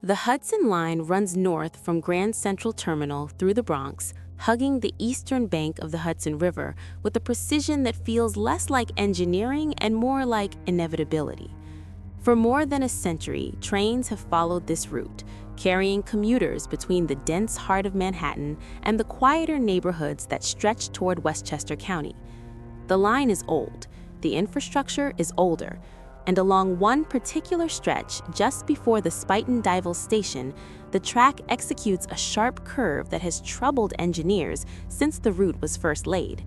The Hudson Line runs north from Grand Central Terminal through the Bronx, hugging the eastern bank of the Hudson River with a precision that feels less like engineering and more like inevitability. For more than a century, trains have followed this route, carrying commuters between the dense heart of Manhattan and the quieter neighborhoods that stretch toward Westchester County. The line is old, the infrastructure is older, and along one particular stretch just before the Spuyten Duyvil station, the track executes a sharp curve that has troubled engineers since the route was first laid.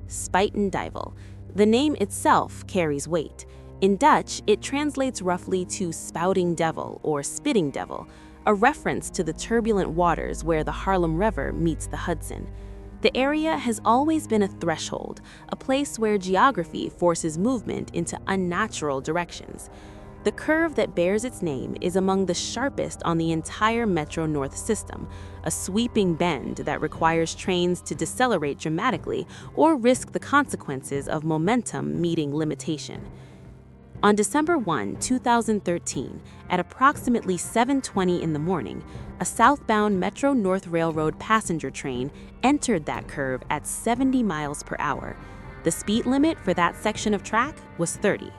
Spuyten Duyvil. The name itself carries weight. In Dutch, it translates roughly to spouting devil or spitting devil, a reference to the turbulent waters where the Harlem River meets the Hudson. The area has always been a threshold, a place where geography forces movement into unnatural directions. The curve that bears its name is among the sharpest on the entire Metro-North system, a sweeping bend that requires trains to decelerate dramatically or risk the consequences of momentum meeting limitation. On December 1, 2013, at approximately 7:20 in the morning, a southbound Metro-North Railroad passenger train entered that curve at 70 miles per hour. The speed limit for that section of track was 30.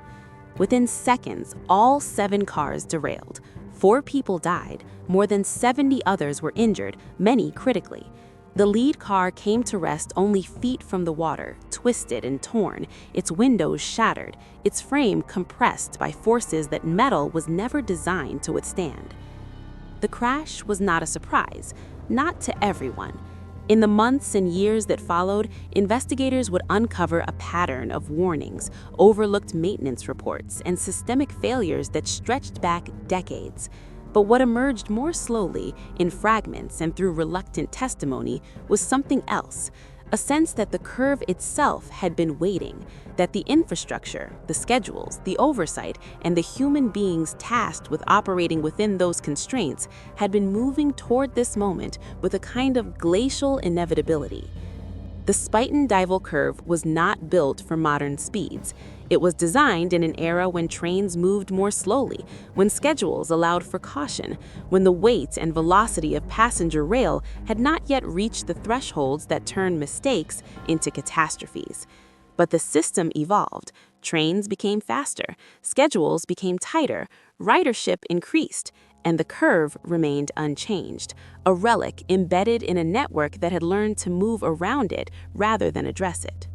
Within seconds, all 7 cars derailed. 4 people died, more than 70 others were injured, many critically. The lead car came to rest only feet from the water, twisted and torn, its windows shattered, its frame compressed by forces that metal was never designed to withstand. The crash was not a surprise, not to everyone. In the months and years that followed, investigators would uncover a pattern of warnings, overlooked maintenance reports, and systemic failures that stretched back decades. But what emerged more slowly, in fragments and through reluctant testimony, was something else. A sense that the curve itself had been waiting, that the infrastructure, the schedules, the oversight, and the human beings tasked with operating within those constraints had been moving toward this moment with a kind of glacial inevitability. The Spuyten Duyvil curve was not built for modern speeds. It was designed in an era when trains moved more slowly, when schedules allowed for caution, when the weight and velocity of passenger rail had not yet reached the thresholds that turn mistakes into catastrophes. But the system evolved. Trains became faster, schedules became tighter, ridership increased, and the curve remained unchanged, a relic embedded in a network that had learned to move around it rather than address it.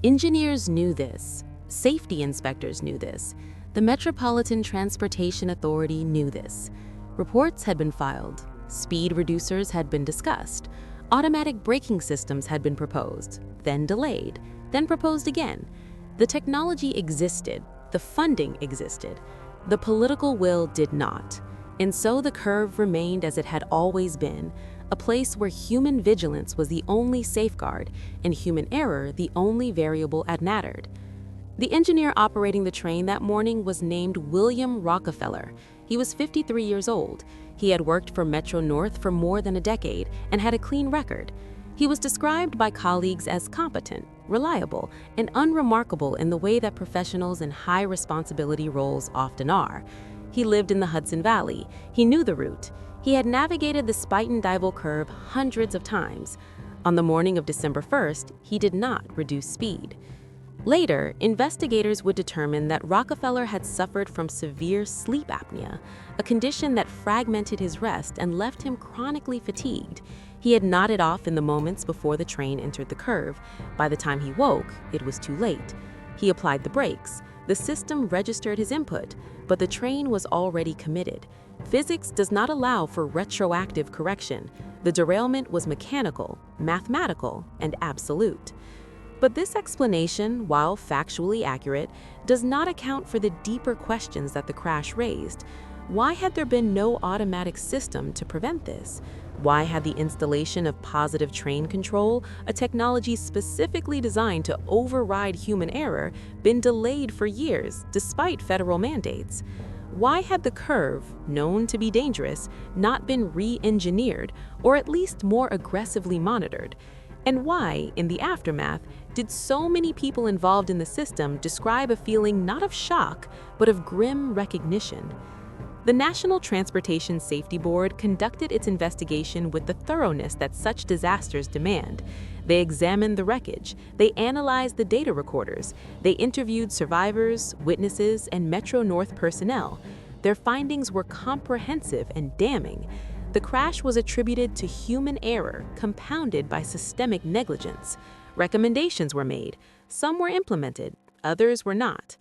Engineers knew this. Safety inspectors knew this. The Metropolitan Transportation Authority knew this. Reports had been filed. Speed reducers had been discussed. Automatic braking systems had been proposed, then delayed, then proposed again. The technology existed. The funding existed. The political will did not. And so the curve remained as it had always been, a place where human vigilance was the only safeguard and human error the only variable that mattered. The engineer operating the train that morning was named William Rockefeller. He was 53 years old. He had worked for Metro-North for more than a decade and had a clean record. He was described by colleagues as competent, reliable, and unremarkable in the way that professionals in high-responsibility roles often are. He lived in the Hudson Valley. He knew the route. He had navigated the Spuyten Duyvil curve hundreds of times. On the morning of December 1st, he did not reduce speed. Later, investigators would determine that Rockefeller had suffered from severe sleep apnea, a condition that fragmented his rest and left him chronically fatigued. He had nodded off in the moments before the train entered the curve. By the time he woke, it was too late. He applied the brakes. The system registered his input, but the train was already committed. Physics does not allow for retroactive correction. The derailment was mechanical, mathematical, and absolute. But this explanation, while factually accurate, does not account for the deeper questions that the crash raised. Why had there been no automatic system to prevent this? Why had the installation of positive train control, a technology specifically designed to override human error, been delayed for years despite federal mandates? Why had the curve, known to be dangerous, not been re-engineered or at least more aggressively monitored? And why, in the aftermath, did so many people involved in the system describe a feeling not of shock, but of grim recognition? The National Transportation Safety Board conducted its investigation with the thoroughness that such disasters demand. They examined the wreckage, they analyzed the data recorders, they interviewed survivors, witnesses, and Metro-North personnel. Their findings were comprehensive and damning. The crash was attributed to human error, compounded by systemic negligence. Recommendations were made. Some were implemented, others were not.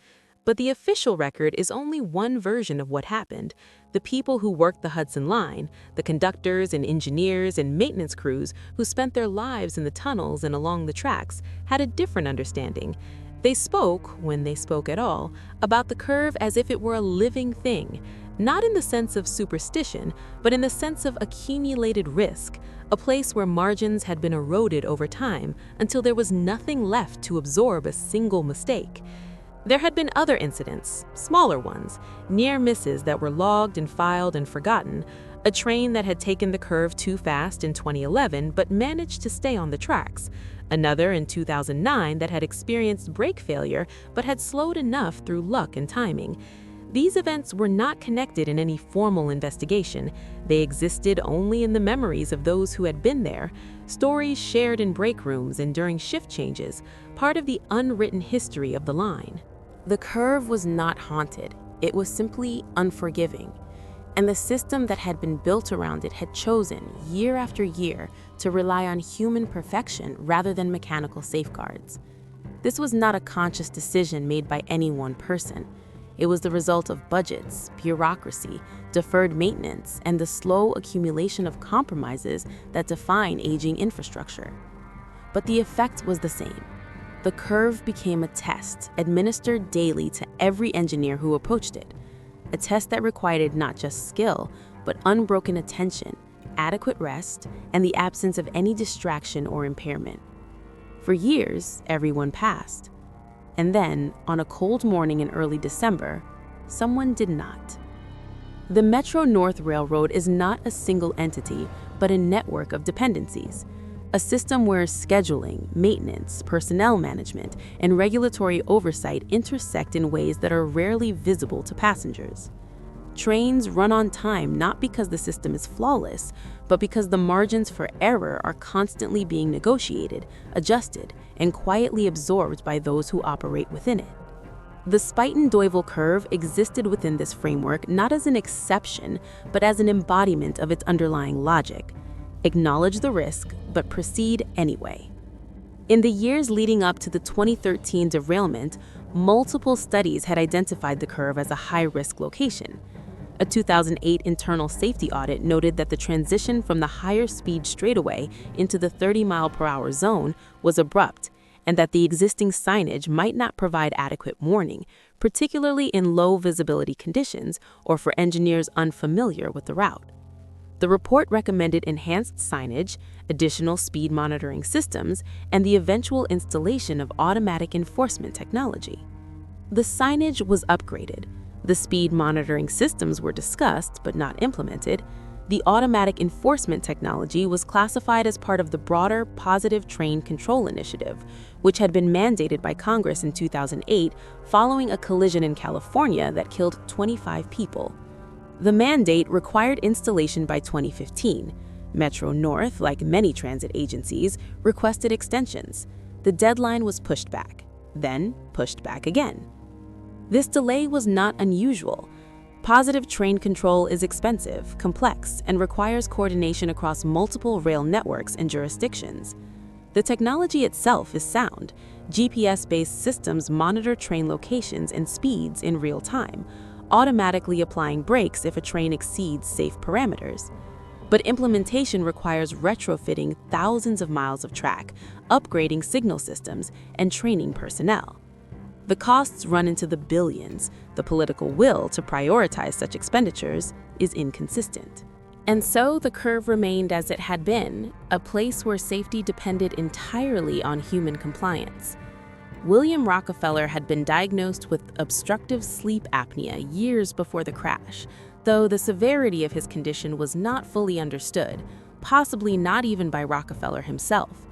But the official record is only one version of what happened. The people who worked the Hudson Line, the conductors and engineers and maintenance crews who spent their lives in the tunnels and along the tracks, had a different understanding. They spoke, when they spoke at all, about the curve as if it were a living thing, not in the sense of superstition, but in the sense of accumulated risk, a place where margins had been eroded over time until there was nothing left to absorb a single mistake. There had been other incidents, smaller ones, near misses that were logged and filed and forgotten, a train that had taken the curve too fast in 2011 but managed to stay on the tracks, another in 2009 that had experienced brake failure but had slowed enough through luck and timing. These events were not connected in any formal investigation. They existed only in the memories of those who had been there, stories shared in break rooms and during shift changes, part of the unwritten history of the line. The curve was not haunted, it was simply unforgiving. And the system that had been built around it had chosen, year after year, to rely on human perfection rather than mechanical safeguards. This was not a conscious decision made by any one person. It was the result of budgets, bureaucracy, deferred maintenance, and the slow accumulation of compromises that define aging infrastructure. But the effect was the same. The curve became a test administered daily to every engineer who approached it, a test that required not just skill, but unbroken attention, adequate rest, and the absence of any distraction or impairment. For years, everyone passed. And then, on a cold morning in early December, someone did not. The Metro-North Railroad is not a single entity, but a network of dependencies. A system where scheduling, maintenance, personnel management, and regulatory oversight intersect in ways that are rarely visible to passengers. Trains run on time not because the system is flawless, but because the margins for error are constantly being negotiated, adjusted, and quietly absorbed by those who operate within it. The Spuyten Duyvil curve existed within this framework not as an exception, but as an embodiment of its underlying logic. Acknowledge the risk, but proceed anyway. In the years leading up to the 2013 derailment, multiple studies had identified the curve as a high-risk location. A 2008 internal safety audit noted that the transition from the higher-speed straightaway into the 30-mile-per-hour zone was abrupt, and that the existing signage might not provide adequate warning, particularly in low-visibility conditions or for engineers unfamiliar with the route. The report recommended enhanced signage, additional speed monitoring systems, and the eventual installation of automatic enforcement technology. The signage was upgraded. The speed monitoring systems were discussed but not implemented. The automatic enforcement technology was classified as part of the broader Positive Train Control Initiative, which had been mandated by Congress in 2008 following a collision in California that killed 25 people. The mandate required installation by 2015. Metro-North, like many transit agencies, requested extensions. The deadline was pushed back, then pushed back again. This delay was not unusual. Positive train control is expensive, complex, and requires coordination across multiple rail networks and jurisdictions. The technology itself is sound. GPS-based systems monitor train locations and speeds in real time, automatically applying brakes if a train exceeds safe parameters. But implementation requires retrofitting thousands of miles of track, upgrading signal systems, and training personnel. The costs run into the billions. The political will to prioritize such expenditures is inconsistent. And so the curve remained as it had been, a place where safety depended entirely on human compliance. William Rockefeller had been diagnosed with obstructive sleep apnea years before the crash, though the severity of his condition was not fully understood, possibly not even by Rockefeller himself.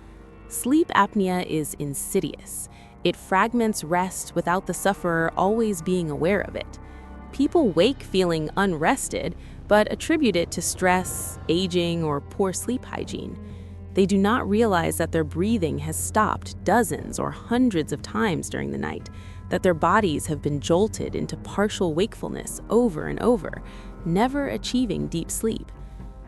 Sleep apnea is insidious. It fragments rest without the sufferer always being aware of it. People wake feeling unrested, but attribute it to stress, aging, or poor sleep hygiene. They do not realize that their breathing has stopped dozens or hundreds of times during the night, that their bodies have been jolted into partial wakefulness over and over, never achieving deep sleep.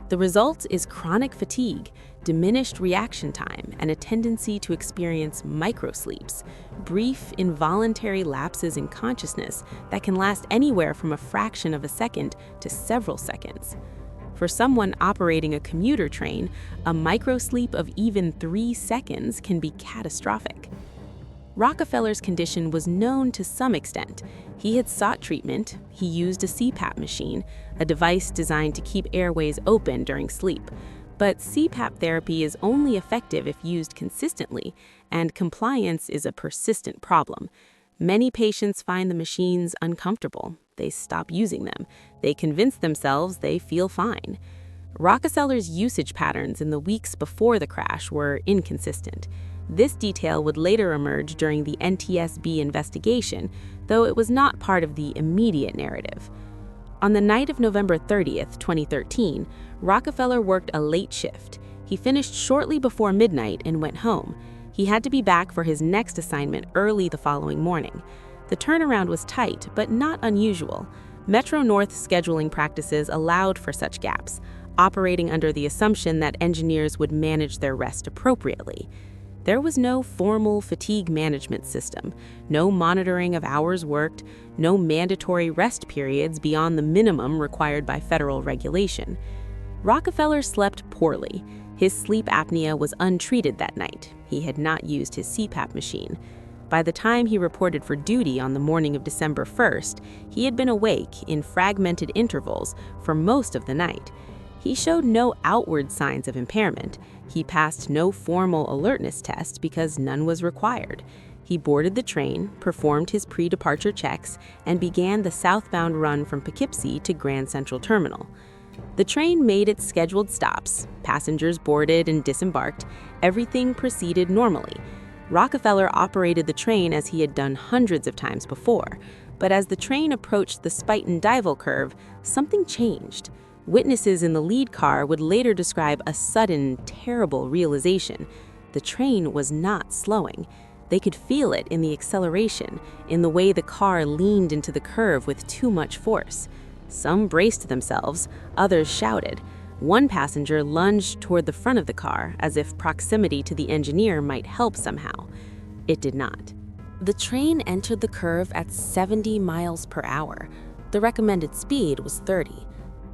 The result is chronic fatigue, diminished reaction time, and a tendency to experience microsleeps, brief, involuntary lapses in consciousness that can last anywhere from a fraction of a second to several seconds. For someone operating a commuter train, a microsleep of even 3 seconds can be catastrophic. Rockefeller's condition was known to some extent. He had sought treatment. He used a CPAP machine, a device designed to keep airways open during sleep. But CPAP therapy is only effective if used consistently, and compliance is a persistent problem. Many patients find the machines uncomfortable. They stop using them. They convince themselves they feel fine. Rockefeller's usage patterns in the weeks before the crash were inconsistent. This detail would later emerge during the NTSB investigation, though it was not part of the immediate narrative. On the night of November 30th, 2013, Rockefeller worked a late shift. He finished shortly before midnight and went home. He had to be back for his next assignment early the following morning. The turnaround was tight, but not unusual. Metro-North scheduling practices allowed for such gaps, operating under the assumption that engineers would manage their rest appropriately. There was no formal fatigue management system, no monitoring of hours worked, no mandatory rest periods beyond the minimum required by federal regulation. Rockefeller slept poorly. His sleep apnea was untreated that night. He had not used his CPAP machine. By the time he reported for duty on the morning of December 1st, he had been awake in fragmented intervals for most of the night. He showed no outward signs of impairment. He passed no formal alertness test because none was required. He boarded the train, performed his pre-departure checks, and began the southbound run from Poughkeepsie to Grand Central Terminal. The train made its scheduled stops. Passengers boarded and disembarked. Everything proceeded normally. Rockefeller operated the train as he had done hundreds of times before. But as the train approached the Spuyten Duyvil curve, something changed. Witnesses in the lead car would later describe a sudden, terrible realization. The train was not slowing. They could feel it in the acceleration, in the way the car leaned into the curve with too much force. Some braced themselves, others shouted. One passenger lunged toward the front of the car, as if proximity to the engineer might help somehow. It did not. The train entered the curve at 70 miles per hour. The recommended speed was 30.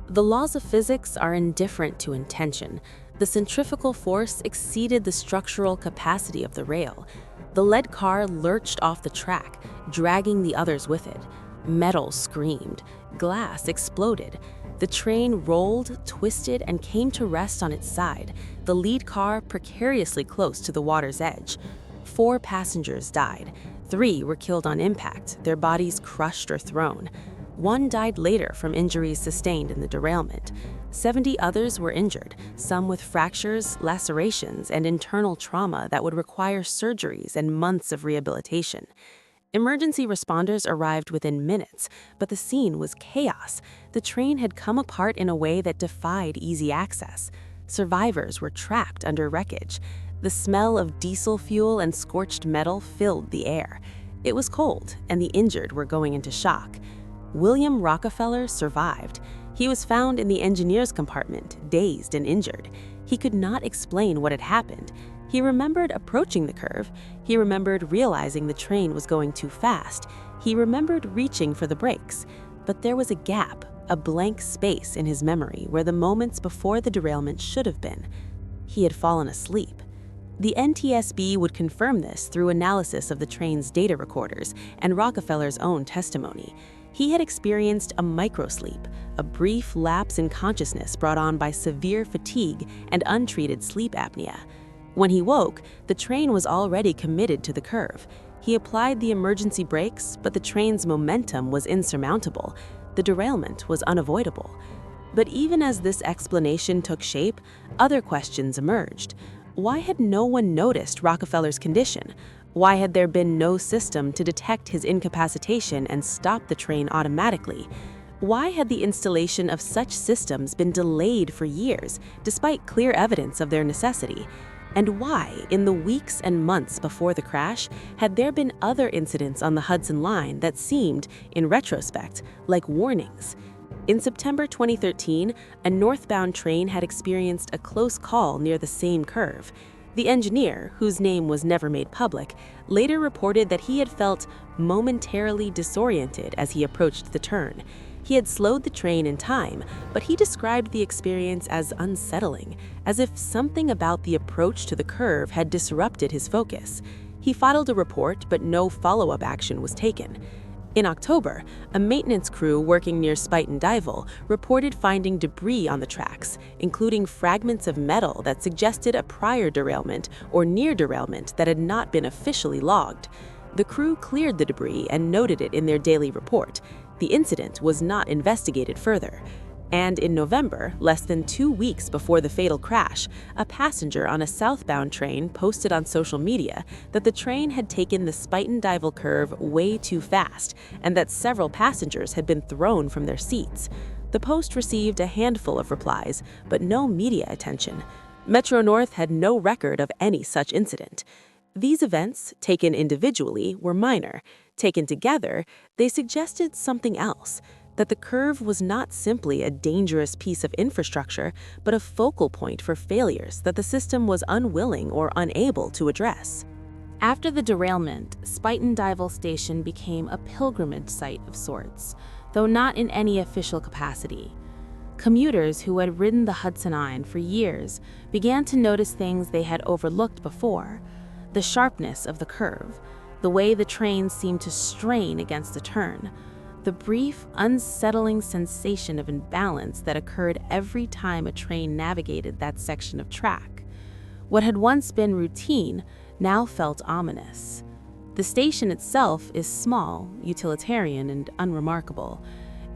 The laws of physics are indifferent to intention. The centrifugal force exceeded the structural capacity of the rail. The lead car lurched off the track, dragging the others with it. Metal screamed. Glass exploded. The train rolled, twisted, and came to rest on its side, the lead car precariously close to the water's edge. 4 passengers died. 3 were killed on impact, their bodies crushed or thrown. 1 died later from injuries sustained in the derailment. 70 others were injured, some with fractures, lacerations, and internal trauma that would require surgeries and months of rehabilitation. Emergency responders arrived within minutes, but the scene was chaos. The train had come apart in a way that defied easy access. Survivors were trapped under wreckage. The smell of diesel fuel and scorched metal filled the air. It was cold, and the injured were going into shock. William Rockefeller survived. He was found in the engineer's compartment, dazed and injured. He could not explain what had happened. He remembered approaching the curve. He remembered realizing the train was going too fast. He remembered reaching for the brakes. But there was a gap, a blank space in his memory where the moments before the derailment should have been. He had fallen asleep. The NTSB would confirm this through analysis of the train's data recorders and Rockefeller's own testimony. He had experienced a microsleep, a brief lapse in consciousness brought on by severe fatigue and untreated sleep apnea. When he woke, the train was already committed to the curve. He applied the emergency brakes, but the train's momentum was insurmountable. The derailment was unavoidable. But even as this explanation took shape, other questions emerged. Why had no one noticed Rockefeller's condition? Why had there been no system to detect his incapacitation and stop the train automatically? Why had the installation of such systems been delayed for years, despite clear evidence of their necessity? And why, in the weeks and months before the crash, had there been other incidents on the Hudson Line that seemed, in retrospect, like warnings? In September 2013, a northbound train had experienced a close call near the same curve. The engineer, whose name was never made public, later reported that he had felt momentarily disoriented as he approached the turn. He had slowed the train in time, but he described the experience as unsettling, as if something about the approach to the curve had disrupted his focus. He filed a report, but no follow-up action was taken. In October, a maintenance crew working near Spuyten Duyvil reported finding debris on the tracks, including fragments of metal that suggested a prior derailment or near derailment that had not been officially logged. The crew cleared the debris and noted it in their daily report. The incident was not investigated further. And in November, less than 2 weeks before the fatal crash, a passenger on a southbound train posted on social media that the train had taken the Spuyten Duyvil curve way too fast and that several passengers had been thrown from their seats. The post received a handful of replies, but no media attention. Metro-North had no record of any such incident. These events, taken individually, were minor. Taken together, they suggested something else, that the curve was not simply a dangerous piece of infrastructure, but a focal point for failures that the system was unwilling or unable to address. After the derailment, Spuyten Duyvil Station became a pilgrimage site of sorts, though not in any official capacity. Commuters who had ridden the Hudson Line for years began to notice things they had overlooked before: the sharpness of the curve, the way the train seemed to strain against a turn, the brief, unsettling sensation of imbalance that occurred every time a train navigated that section of track. What had once been routine now felt ominous. The station itself is small, utilitarian, and unremarkable.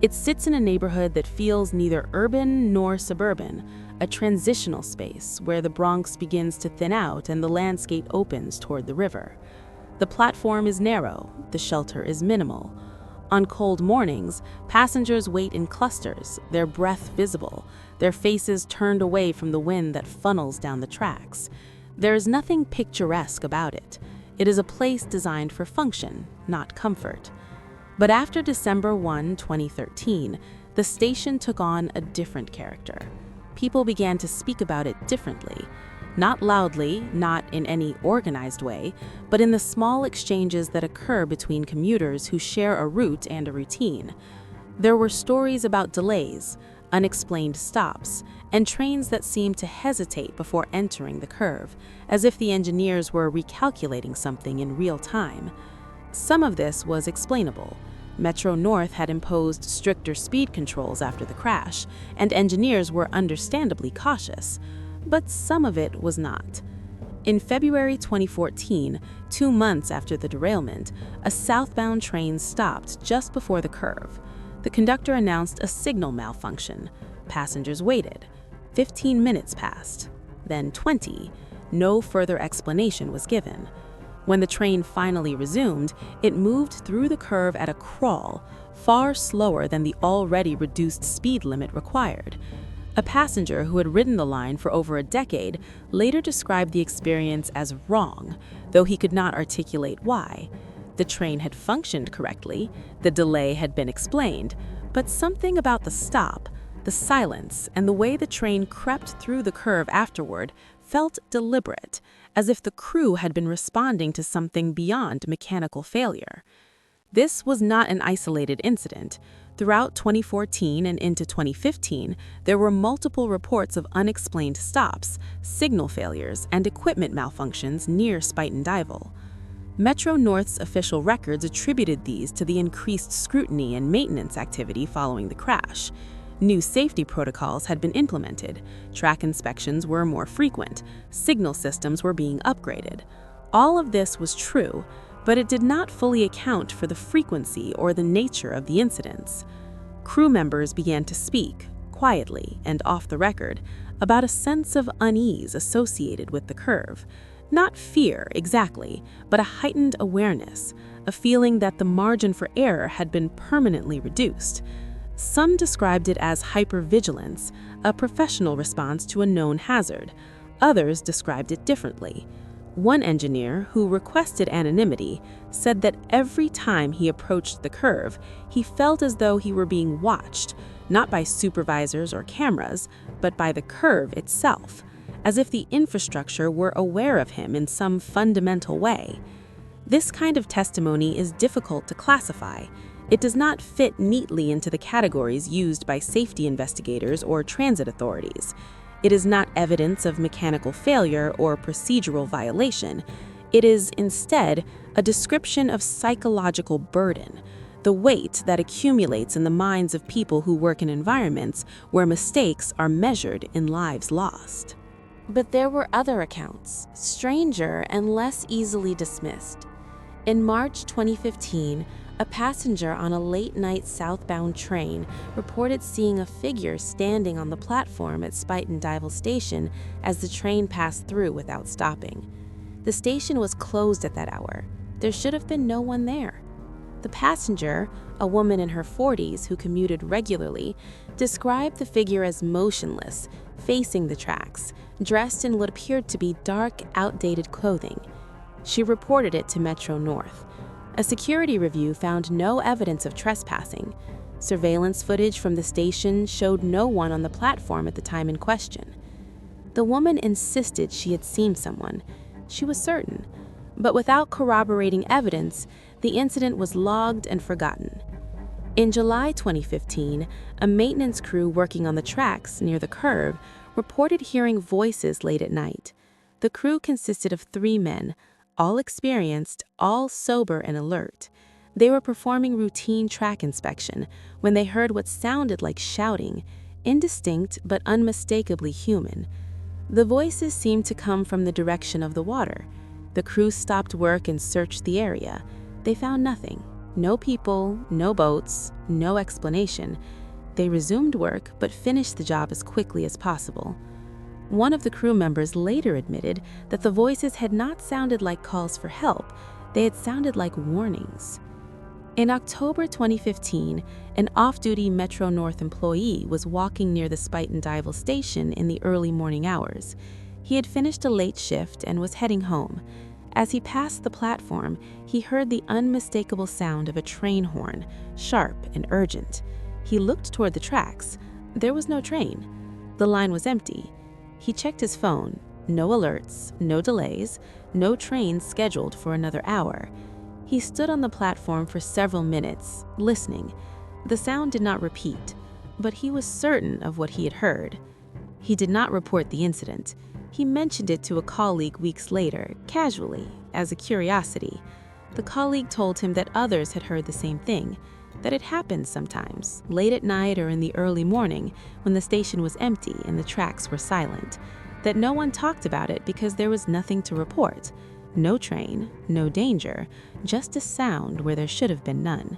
It sits in a neighborhood that feels neither urban nor suburban, a transitional space where the Bronx begins to thin out and the landscape opens toward the river. The platform is narrow, the shelter is minimal. On cold mornings, passengers wait in clusters, their breath visible, their faces turned away from the wind that funnels down the tracks. There is nothing picturesque about it. It is a place designed for function, not comfort. But after December 1, 2013, the station took on a different character. People began to speak about it differently. Not loudly, not in any organized way, but in the small exchanges that occur between commuters who share a route and a routine. There were stories about delays, unexplained stops, and trains that seemed to hesitate before entering the curve, as if the engineers were recalculating something in real time. Some of this was explainable. Metro-North had imposed stricter speed controls after the crash, and engineers were understandably cautious. But some of it was not. In February 2014, 2 months after the derailment, a southbound train stopped just before the curve. The conductor announced a signal malfunction. Passengers waited. 15 minutes passed. Then 20. No further explanation was given. When the train finally resumed, it moved through the curve at a crawl, far slower than the already reduced speed limit required. A passenger who had ridden the line for over a decade later described the experience as wrong, though he could not articulate why. The train had functioned correctly, the delay had been explained, but something about the stop, the silence, and the way the train crept through the curve afterward felt deliberate, as if the crew had been responding to something beyond mechanical failure. This was not an isolated incident. Throughout 2014 and into 2015, there were multiple reports of unexplained stops, signal failures, and equipment malfunctions near Spuyten Duyvil. Metro-North's official records attributed these to the increased scrutiny and maintenance activity following the crash. New safety protocols had been implemented, track inspections were more frequent, signal systems were being upgraded. All of this was true, but it did not fully account for the frequency or the nature of the incidents. Crew members began to speak, quietly and off the record, about a sense of unease associated with the curve. Not fear, exactly, but a heightened awareness, a feeling that the margin for error had been permanently reduced. Some described it as hypervigilance, a professional response to a known hazard. Others described it differently. One engineer, who requested anonymity, said that every time he approached the curve, he felt as though he were being watched, not by supervisors or cameras, but by the curve itself, as if the infrastructure were aware of him in some fundamental way. This kind of testimony is difficult to classify. It does not fit neatly into the categories used by safety investigators or transit authorities. It is not evidence of mechanical failure or procedural violation. It is, instead, a description of psychological burden, the weight that accumulates in the minds of people who work in environments where mistakes are measured in lives lost. But there were other accounts, stranger and less easily dismissed. In March 2015, a passenger on a late-night southbound train reported seeing a figure standing on the platform at Spuyten Duyvil station as the train passed through without stopping. The station was closed at that hour. There should have been no one there. The passenger, a woman in her 40s who commuted regularly, described the figure as motionless, facing the tracks, dressed in what appeared to be dark, outdated clothing. She reported it to Metro-North. A security review found no evidence of trespassing. Surveillance footage from the station showed no one on the platform at the time in question. The woman insisted she had seen someone. She was certain. But without corroborating evidence, the incident was logged and forgotten. In July 2015, a maintenance crew working on the tracks near the curve reported hearing voices late at night. The crew consisted of 3 men, all experienced, all sober and alert. They were performing routine track inspection when they heard what sounded like shouting, indistinct but unmistakably human. The voices seemed to come from the direction of the water. The crew stopped work and searched the area. They found nothing. No people, no boats, no explanation. They resumed work but finished the job as quickly as possible. One of the crew members later admitted that the voices had not sounded like calls for help, they had sounded like warnings. In October 2015, an off-duty Metro-North employee was walking near the Spuyten Duyvil station in the early morning hours. He had finished a late shift and was heading home. As he passed the platform, he heard the unmistakable sound of a train horn, sharp and urgent. He looked toward the tracks. There was no train. The line was empty. He checked his phone. No alerts, no delays, no train scheduled for another hour. He stood on the platform for several minutes, listening. The sound did not repeat, but he was certain of what he had heard. He did not report the incident. He mentioned it to a colleague weeks later, casually, as a curiosity. The colleague told him that others had heard the same thing, that it happened sometimes, late at night or in the early morning, when the station was empty and the tracks were silent, that no one talked about it because there was nothing to report. No train, no danger, just a sound where there should have been none.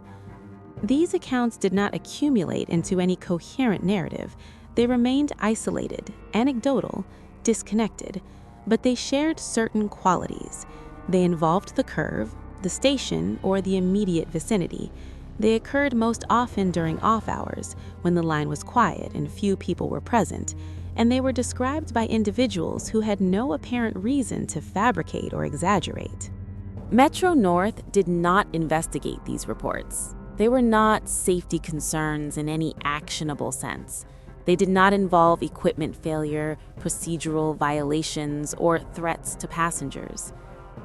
These accounts did not accumulate into any coherent narrative. They remained isolated, anecdotal, disconnected, but they shared certain qualities. They involved the curve, the station, or the immediate vicinity. They occurred most often during off hours, when the line was quiet and few people were present, and they were described by individuals who had no apparent reason to fabricate or exaggerate. Metro-North did not investigate these reports. They were not safety concerns in any actionable sense. They did not involve equipment failure, procedural violations, or threats to passengers.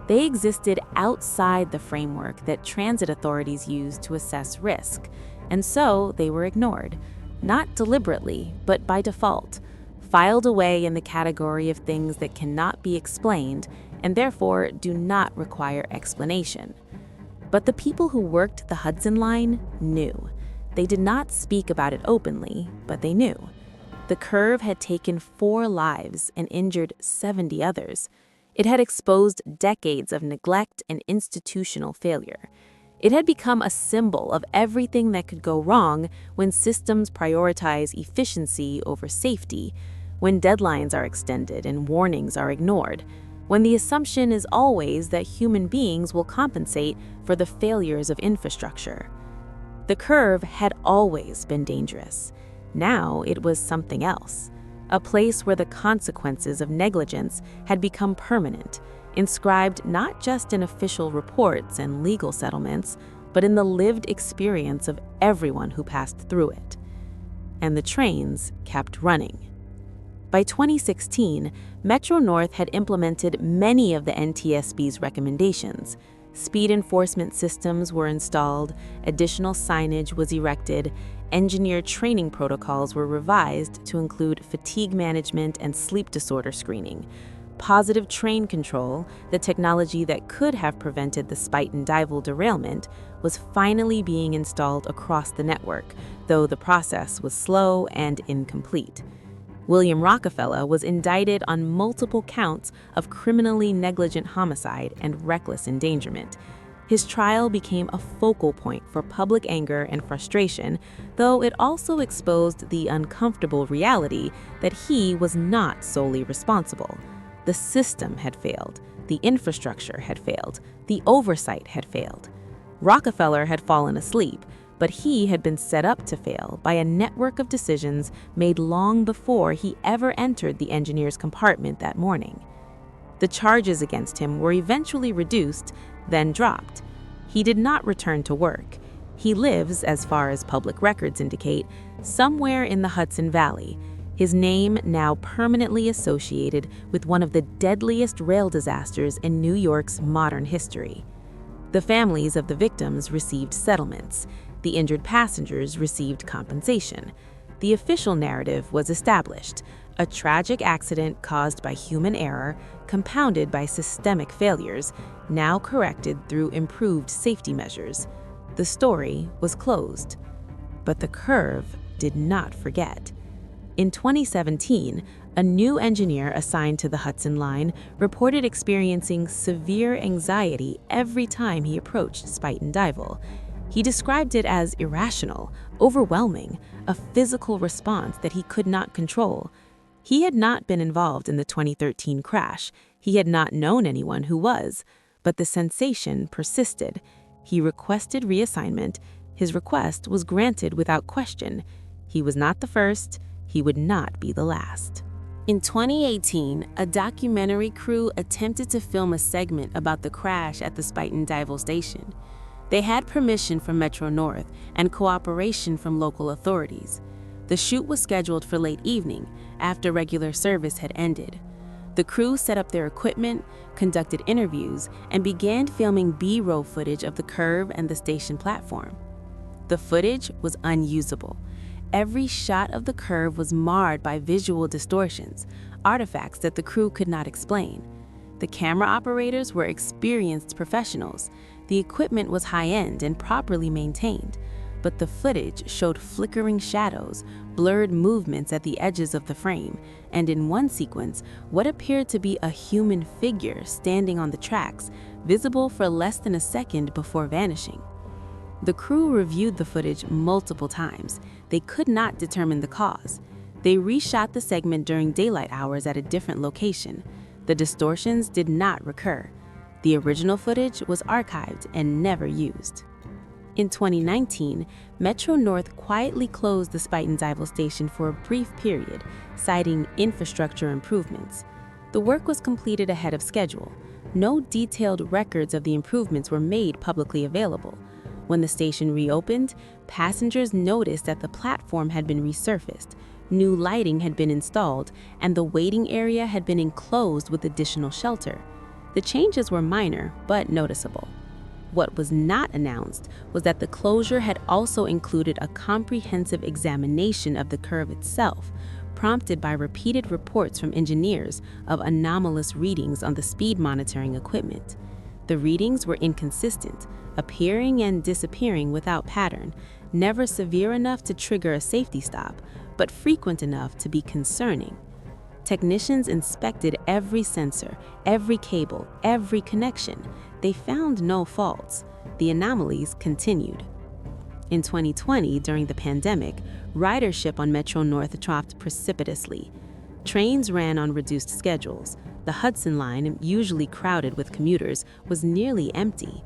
They existed outside the framework that transit authorities use to assess risk, and so they were ignored, not deliberately, but by default, filed away in the category of things that cannot be explained and therefore do not require explanation. But the people who worked the Hudson Line knew. They did not speak about it openly, but they knew. The curve had taken 4 lives and injured 70 others. It had exposed decades of neglect and institutional failure. It had become a symbol of everything that could go wrong when systems prioritize efficiency over safety, when deadlines are extended and warnings are ignored. when the assumption is always that human beings will compensate for the failures of infrastructure. The curve had always been dangerous. Now it was something else, a place where the consequences of negligence had become permanent, inscribed not just in official reports and legal settlements, but in the lived experience of everyone who passed through it. And the trains kept running. By 2016, Metro-North had implemented many of the NTSB's recommendations. Speed enforcement systems were installed, additional signage was erected, engineer training protocols were revised to include fatigue management and sleep disorder screening. Positive train control, the technology that could have prevented the Spuyten Duyvil derailment, was finally being installed across the network, though the process was slow and incomplete. William Rockefeller was indicted on multiple counts of criminally negligent homicide and reckless endangerment. His trial became a focal point for public anger and frustration, though it also exposed the uncomfortable reality that he was not solely responsible. The system had failed, the infrastructure had failed, the oversight had failed. Rockefeller had fallen asleep, but he had been set up to fail by a network of decisions made long before he ever entered the engineer's compartment that morning. The charges against him were eventually reduced, then dropped. He did not return to work. He lives, as far as public records indicate, somewhere in the Hudson Valley, his name now permanently associated with one of the deadliest rail disasters in New York's modern history. The families of the victims received settlements. The injured passengers received compensation. The official narrative was established: a tragic accident caused by human error, compounded by systemic failures, now corrected through improved safety measures. The story was closed. But the curve did not forget. In 2017, a new engineer assigned to the Hudson Line reported experiencing severe anxiety every time he approached Spuyten Duyvil. He described it as irrational, overwhelming, a physical response that he could not control. He had not been involved in the 2013 crash. He had not known anyone who was, but the sensation persisted. He requested reassignment. His request was granted without question. He was not the first. He would not be the last. In 2018, a documentary crew attempted to film a segment about the crash at the Spuyten Duyvil station. They had permission from Metro-North and cooperation from local authorities. The shoot was scheduled for late evening, after regular service had ended. The crew set up their equipment, conducted interviews, and began filming B-roll footage of the curve and the station platform. The footage was unusable. Every shot of the curve was marred by visual distortions, artifacts that the crew could not explain. The camera operators were experienced professionals. The equipment was high-end and properly maintained, but the footage showed flickering shadows, blurred movements at the edges of the frame, and in one sequence, what appeared to be a human figure standing on the tracks, visible for less than a second before vanishing. The crew reviewed the footage multiple times. They could not determine the cause. They reshot the segment during daylight hours at a different location. The distortions did not recur. The original footage was archived and never used. In 2019, Metro-North quietly closed the Spuyten Duyvil station for a brief period, citing infrastructure improvements. The work was completed ahead of schedule. No detailed records of the improvements were made publicly available. When the station reopened, passengers noticed that the platform had been resurfaced, new lighting had been installed, and the waiting area had been enclosed with additional shelter. The changes were minor, but noticeable. What was not announced was that the closure had also included a comprehensive examination of the curve itself, prompted by repeated reports from engineers of anomalous readings on the speed monitoring equipment. The readings were inconsistent, appearing and disappearing without pattern, never severe enough to trigger a safety stop, but frequent enough to be concerning. Technicians inspected every sensor, every cable, every connection. They found no faults. The anomalies continued. In 2020, during the pandemic, ridership on Metro-North dropped precipitously. Trains ran on reduced schedules. The Hudson Line, usually crowded with commuters, was nearly empty.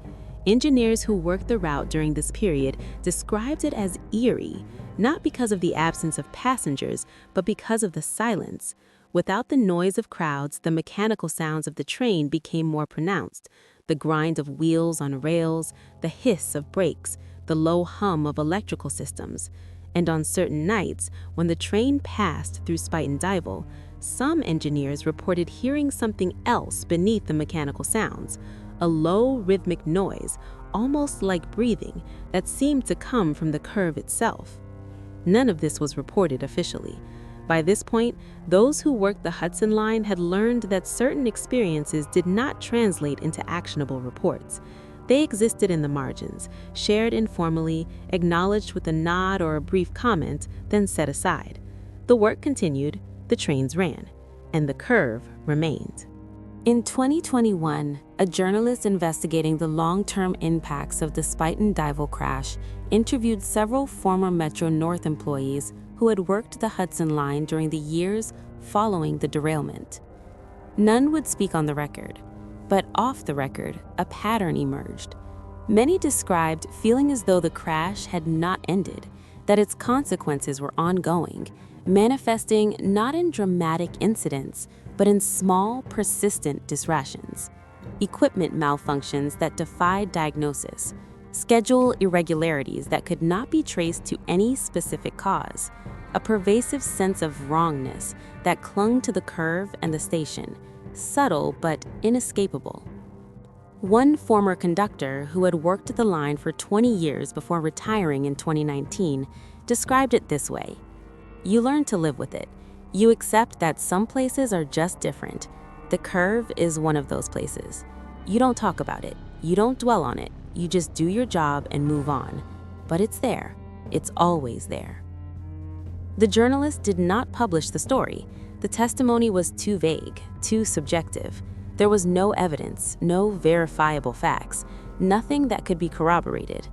Engineers who worked the route during this period described it as eerie, not because of the absence of passengers, but because of the silence. Without the noise of crowds, the mechanical sounds of the train became more pronounced. The grind of wheels on rails, the hiss of brakes, the low hum of electrical systems. And on certain nights, when the train passed through Spuyten Duyvil, some engineers reported hearing something else beneath the mechanical sounds, a low rhythmic noise, almost like breathing, that seemed to come from the curve itself. None of this was reported officially. By this point, those who worked the Hudson Line had learned that certain experiences did not translate into actionable reports. They existed in the margins, shared informally, acknowledged with a nod or a brief comment, then set aside. The work continued, the trains ran, and the curve remained. In 2021, a journalist investigating the long-term impacts of the Spuyten Duyvil crash interviewed several former Metro-North employees who had worked the Hudson Line during the years following the derailment. None would speak on the record, but off the record, a pattern emerged. Many described feeling as though the crash had not ended, that its consequences were ongoing, manifesting not in dramatic incidents, but in small, persistent disruptions. Equipment malfunctions that defied diagnosis, schedule irregularities that could not be traced to any specific cause, a pervasive sense of wrongness that clung to the curve and the station, subtle but inescapable. One former conductor who had worked the line for 20 years before retiring in 2019 described it this way: "You learn to live with it. You accept that some places are just different. The curve is one of those places. You don't talk about it. You don't dwell on it. You just do your job and move on. But it's there. It's always there." The journalist did not publish the story. The testimony was too vague, too subjective. There was no evidence, no verifiable facts, nothing that could be corroborated.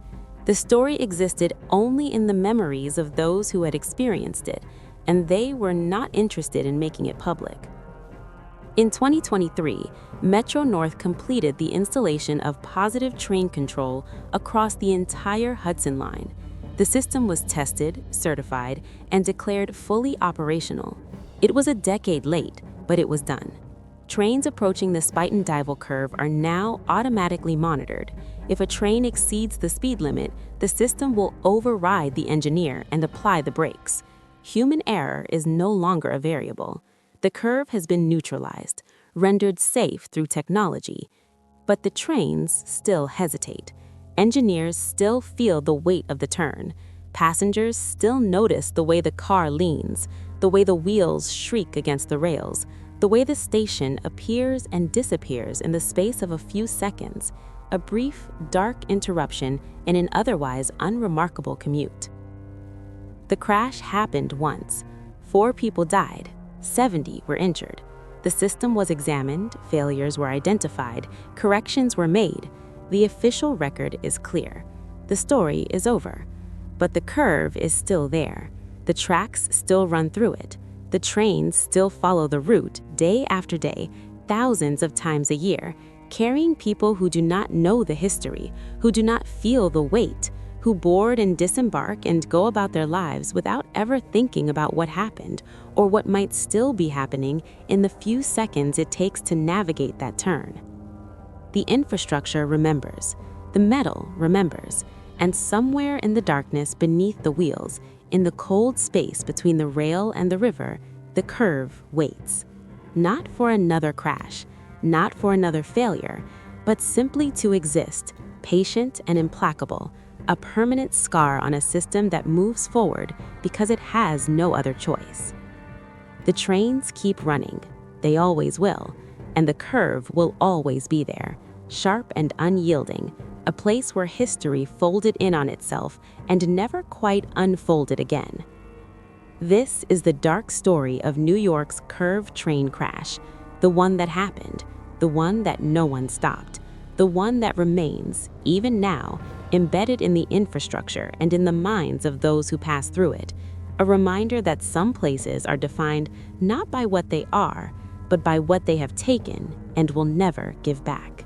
The story existed only in the memories of those who had experienced it, and they were not interested in making it public. In 2023, Metro-North completed the installation of positive train control across the entire Hudson Line. The system was tested, certified, and declared fully operational. It was a decade late, but it was done. Trains approaching the Spuyten Duyvil curve are now automatically monitored. If a train exceeds the speed limit, the system will override the engineer and apply the brakes. Human error is no longer a variable. The curve has been neutralized, rendered safe through technology. But the trains still hesitate. Engineers still feel the weight of the turn. Passengers still notice the way the car leans, the way the wheels shriek against the rails, the way the station appears and disappears in the space of a few seconds, a brief, dark interruption in an otherwise unremarkable commute. The crash happened once. 4 people died. 70 were injured. The system was examined, failures were identified, corrections were made. The official record is clear. The story is over. But the curve is still there. The tracks still run through it. The trains still follow the route day after day, thousands of times a year, carrying people who do not know the history, who do not feel the weight, who board and disembark and go about their lives without ever thinking about what happened or what might still be happening in the few seconds it takes to navigate that turn. The infrastructure remembers, the metal remembers, and somewhere in the darkness beneath the wheels, in the cold space between the rail and the river, the curve waits. Not for another crash, not for another failure, but simply to exist, patient and implacable, a permanent scar on a system that moves forward because it has no other choice. The trains keep running, they always will, and the curve will always be there, sharp and unyielding, a place where history folded in on itself and never quite unfolded again. This is the dark story of New York's curve train crash, the one that happened, the one that no one stopped, the one that remains, even now, embedded in the infrastructure and in the minds of those who pass through it, a reminder that some places are defined not by what they are, but by what they have taken and will never give back.